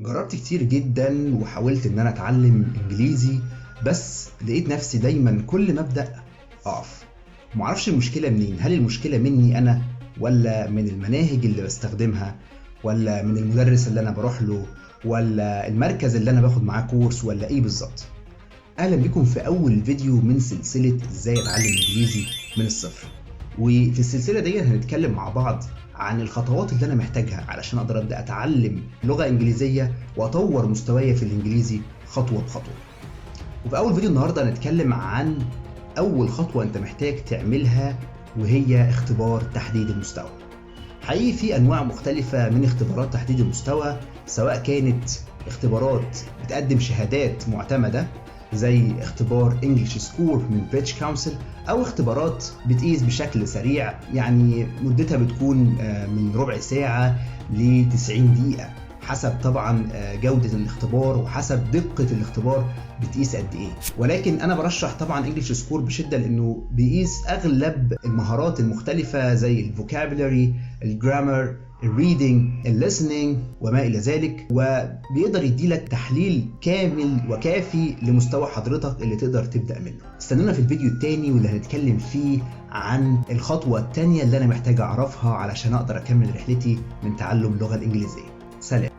جربت كتير جدا وحاولت ان انا اتعلم انجليزي، بس لقيت نفسي دايما كل ما ابدا اقف. معرفش المشكله منين، هل المشكله مني انا ولا من المناهج اللي بستخدمها ولا من المدرس اللي انا بروح له ولا المركز اللي انا باخد معاه كورس ولا ايه بالظبط؟ اهلا بكم في اول فيديو من سلسله ازاي اتعلم انجليزي من الصفر. وفي السلسله دي هنتكلم مع بعض عن الخطوات اللي انا محتاجها علشان اقدر ابدا اتعلم لغه انجليزيه واطور مستواي في الانجليزي خطوه بخطوه. وفي اول فيديو النهارده هنتكلم عن اول خطوه انت محتاج تعملها، وهي اختبار تحديد المستوى. حقيقي في انواع مختلفه من اختبارات تحديد المستوى، سواء كانت اختبارات بتقدم شهادات معتمده زي اختبار انجلش سكور من بريتش كونسل، او اختبارات بتقيس بشكل سريع، يعني مدتها بتكون من ربع ساعه ل 90 دقيقه، حسب طبعا جودة الاختبار وحسب دقة الاختبار بتقيس قد ايه. ولكن انا برشح طبعا انجلش سكور بشدة، لانه بيقيس اغلب المهارات المختلفة زي الفوكابولاري، الجرامر، الريدنج، الليسننج وما الى ذلك، وبيقدر يديلك تحليل كامل وكافي لمستوى حضرتك اللي تقدر تبدأ منه. استنونا في الفيديو التاني واللي هنتكلم فيه عن الخطوة التانية اللي انا محتاج اعرفها علشان اقدر اكمل رحلتي من تعلم اللغة الانجليزية. سلام.